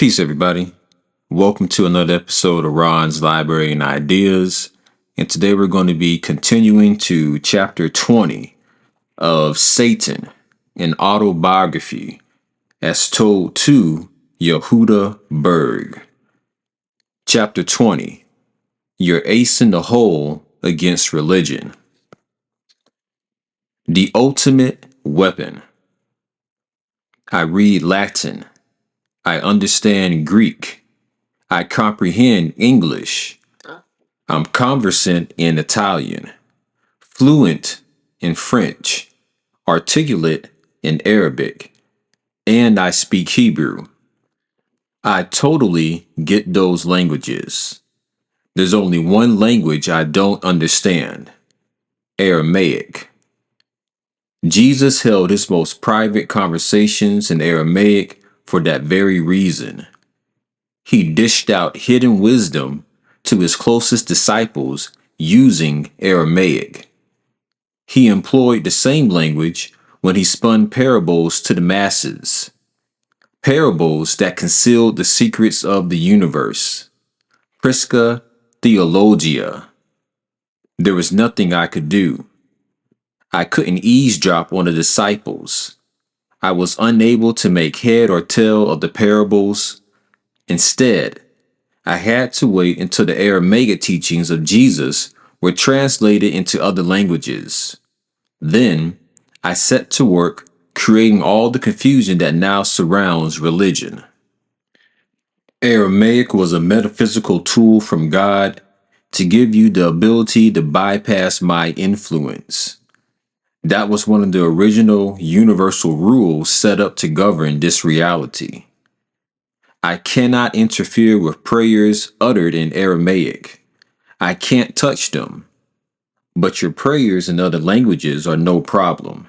Peace, everybody. Welcome to another episode of Ron's Library and Ideas. And today we're going to be continuing to chapter 20 of Satan, an autobiography, as told to Yehuda Berg. Chapter 20, Your Ace in the Hole Against Religion. The Ultimate Weapon. I read Latin. I understand Greek. I comprehend English. I'm conversant in Italian, fluent in French, articulate in Arabic, and I speak Hebrew. I totally get those languages. There's only one language I don't understand: Aramaic. Jesus held his most private conversations in Aramaic for that very reason. He dished out hidden wisdom to his closest disciples using Aramaic. He employed the same language when he spun parables to the masses. Parables that concealed the secrets of the universe. Prisca Theologia. There was nothing I could do. I couldn't eavesdrop on the disciples. I was unable to make head or tail of the parables. Instead, I had to wait until the Aramaic teachings of Jesus were translated into other languages. Then, I set to work creating all the confusion that now surrounds religion. Aramaic was a metaphysical tool from God to give you the ability to bypass my influence. That was one of the original universal rules set up to govern this reality. I cannot interfere with prayers uttered in Aramaic. I can't touch them. But your prayers in other languages are no problem.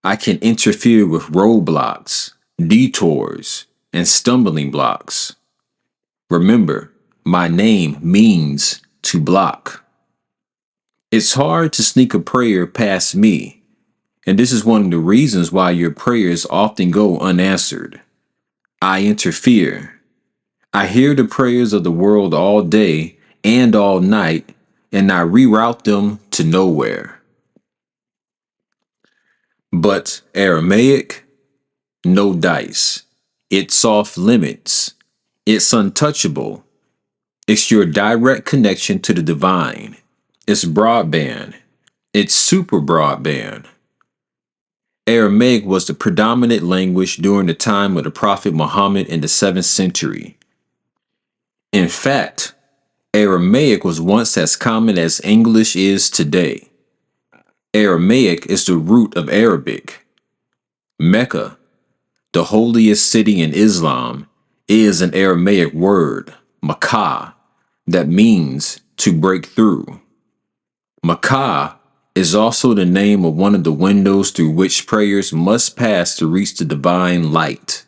I can interfere with roadblocks, detours, and stumbling blocks. Remember, my name means to block. It's hard to sneak a prayer past me, and this is one of the reasons why your prayers often go unanswered. I interfere. I hear the prayers of the world all day and all night, and I reroute them to nowhere. But Aramaic, no dice. It's off limits. It's untouchable. It's your direct connection to the divine. It's broadband. It's super broadband. Aramaic was the predominant language during the time of the Prophet Muhammad in the 7th century. In fact, Aramaic was once as common as English is today. Aramaic is the root of Arabic. Mecca, the holiest city in Islam, is an Aramaic word, Makkah, that means to break through. Makkah is also the name of one of the windows through which prayers must pass to reach the divine light.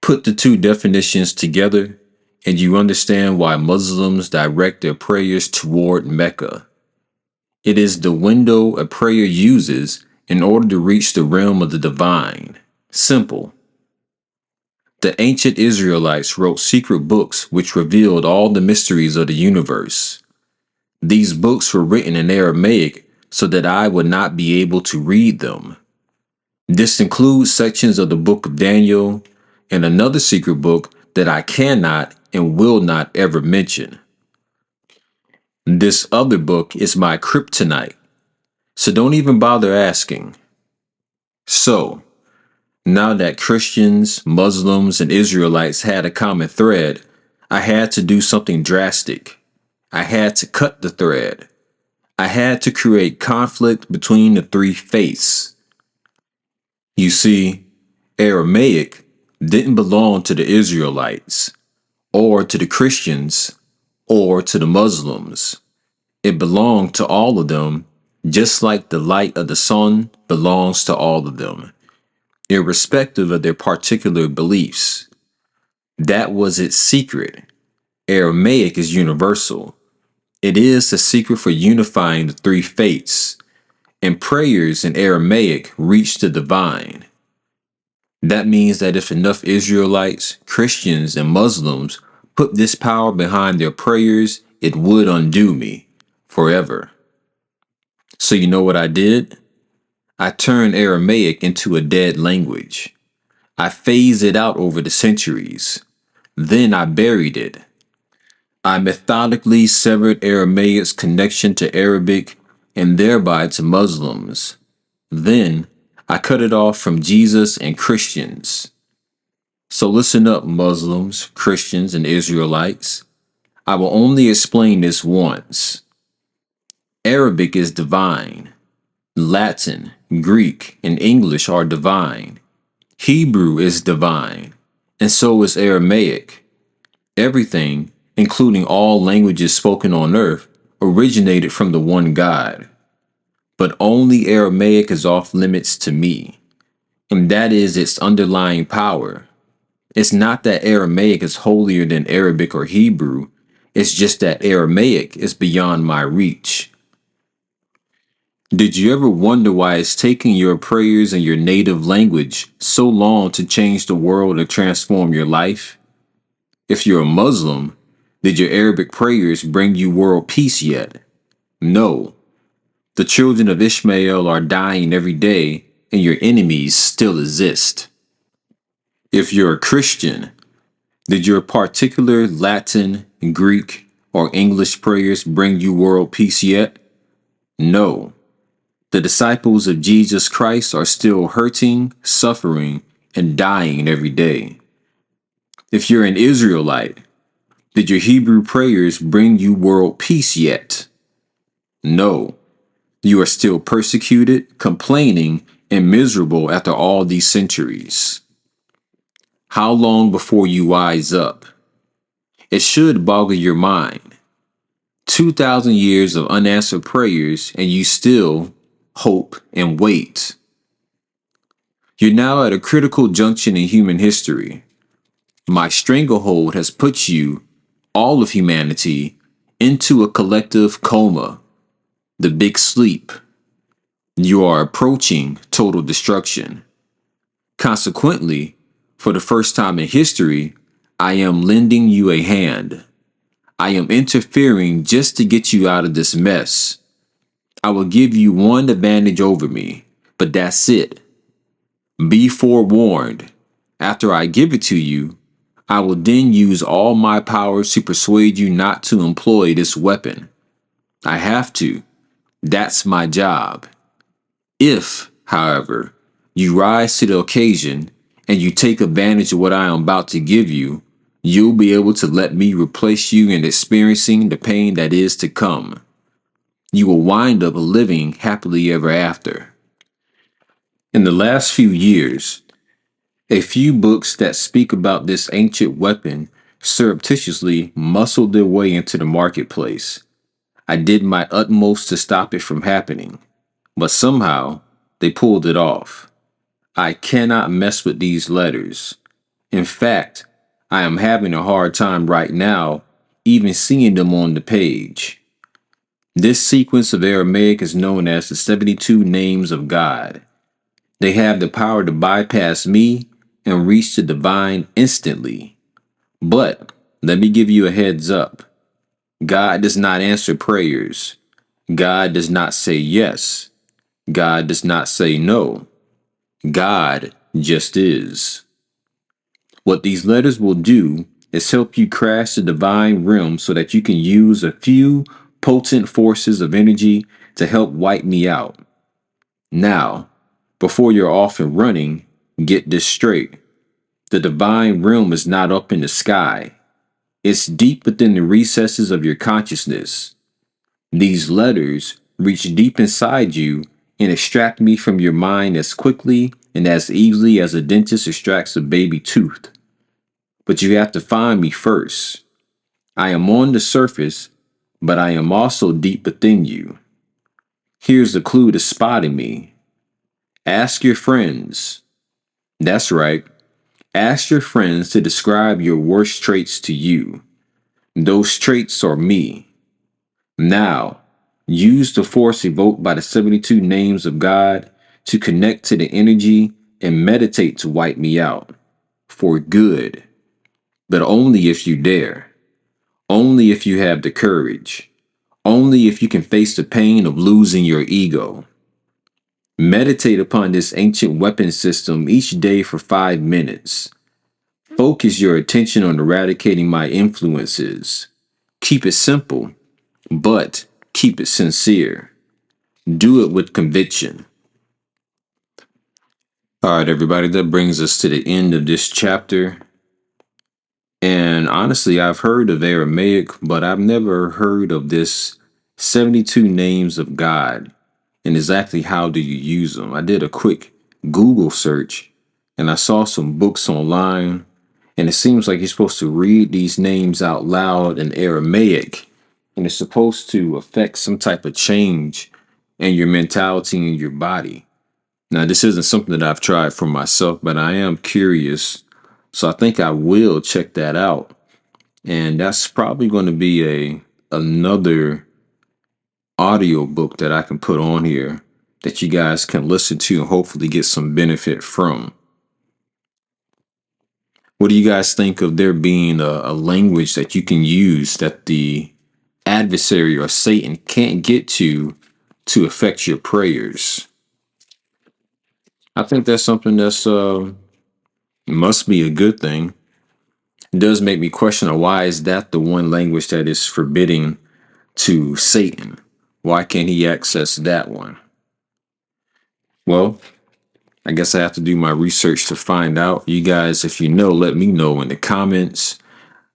Put the two definitions together, and you understand why Muslims direct their prayers toward Mecca. It is the window a prayer uses in order to reach the realm of the divine. Simple. The ancient Israelites wrote secret books which revealed all the mysteries of the universe. These books were written in Aramaic so that I would not be able to read them. This includes sections of the book of Daniel and another secret book that I cannot and will not ever mention. This other book is my kryptonite, so don't even bother asking. So, now that Christians, Muslims, and Israelites had a common thread, I had to do something drastic. I had to cut the thread. I had to create conflict between the three faiths. You see, Aramaic didn't belong to the Israelites, or to the Christians, or to the Muslims. It belonged to all of them, just like the light of the sun belongs to all of them, irrespective of their particular beliefs. That was its secret. Aramaic is universal. It is the secret for unifying the three faiths, and prayers in Aramaic reach the divine. That means that if enough Israelites, Christians, and Muslims put this power behind their prayers, it would undo me forever. So you know what I did? I turned Aramaic into a dead language. I phased it out over the centuries. Then I buried it. I methodically severed Aramaic's connection to Arabic and thereby to Muslims. Then I cut it off from Jesus and Christians. So listen up, Muslims, Christians, and Israelites. I will only explain this once. Arabic is divine. Latin, Greek, and English are divine. Hebrew is divine, and so is Aramaic. Everything, including all languages spoken on earth, originated from the one God. But only Aramaic is off limits to me, and that is its underlying power. It's not that Aramaic is holier than Arabic or Hebrew, it's just that Aramaic is beyond my reach. Did you ever wonder why it's taking your prayers in your native language so long to change the world or transform your life? If you're a Muslim, did your Arabic prayers bring you world peace yet? No. The children of Ishmael are dying every day, and your enemies still exist. If you're a Christian, did your particular Latin, Greek, or English prayers bring you world peace yet? No. The disciples of Jesus Christ are still hurting, suffering, and dying every day. If you're an Israelite, did your Hebrew prayers bring you world peace yet? No. You are still persecuted, complaining, and miserable after all these centuries. How long before you wise up? It should boggle your mind. 2,000 years of unanswered prayers, and you still hope and wait. You're now at a critical junction in human history. My stranglehold has put you, all of humanity, into a collective coma, the big sleep. You are approaching total destruction. Consequently, for the first time in history, I am lending you a hand. I am interfering just to get you out of this mess. I will give you one advantage over me, but that's it. Be forewarned. After I give it to you, I will then use all my powers to persuade you not to employ this weapon. I have to. That's my job. If, however, you rise to the occasion and you take advantage of what I am about to give you, you'll be able to let me replace you in experiencing the pain that is to come. You will wind up living happily ever after. In the last few years, a few books that speak about this ancient weapon surreptitiously muscled their way into the marketplace. I did my utmost to stop it from happening, but somehow they pulled it off. I cannot mess with these letters. In fact, I am having a hard time right now even seeing them on the page. This sequence of Aramaic is known as the 72 Names of God. They have the power to bypass me and reach the divine instantly. But let me give you a heads up. God does not answer prayers. God does not say yes. God does not say no. God just is. What these letters will do is help you crash the divine realm so that you can use a few potent forces of energy to help wipe me out. Now, before you're off and running, get this straight. The divine realm is not up in the sky. It's deep within the recesses of your consciousness. These letters reach deep inside you and extract me from your mind as quickly and as easily as a dentist extracts a baby tooth. But you have to find me first. I am on the surface, but I am also deep within you. Here's the clue to spotting me. Ask your friends. That's right. Ask your friends to describe your worst traits to you. Those traits are me. Now, use the force evoked by the 72 names of God to connect to the energy and meditate to wipe me out for good, but only if you dare, only if you have the courage, only if you can face the pain of losing your ego. Meditate upon this ancient weapon system each day for 5 minutes. Focus your attention on eradicating my influences. Keep it simple, but keep it sincere. Do it with conviction. All right, everybody, that brings us to the end of this chapter. And honestly, I've heard of Aramaic, but I've never heard of this 72 names of God and exactly how do you use them. I did a quick Google search and I saw some books online, and it seems like you're supposed to read these names out loud in Aramaic, and it's supposed to affect some type of change in your mentality and your body. Now, this isn't something that I've tried for myself, but I am curious. So I think I will check that out. And that's probably going to be another audio book that I can put on here that you guys can listen to and hopefully get some benefit from. What do you guys think of there being a language that you can use that the adversary or Satan can't get to affect your prayers? I think that's something that's must be a good thing. It does make me question why is that the one language that is forbidding to Satan? Why can't he access that one? Well, I guess I have to do my research to find out. You guys, if you know, let me know in the comments.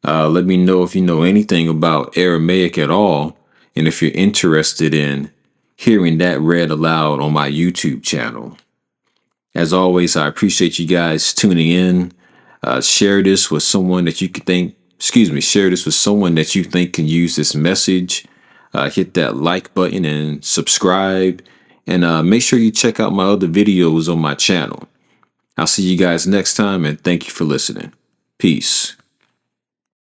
Let me know if you know anything about Aramaic at all, and if you're interested in hearing that read aloud on my YouTube channel. As always, I appreciate you guys tuning in. Share this with someone that you could think, share this with someone that you think can use this message. Hit that like button and subscribe. And make sure you check out my other videos on my channel. I'll see you guys next time, and thank you for listening. Peace.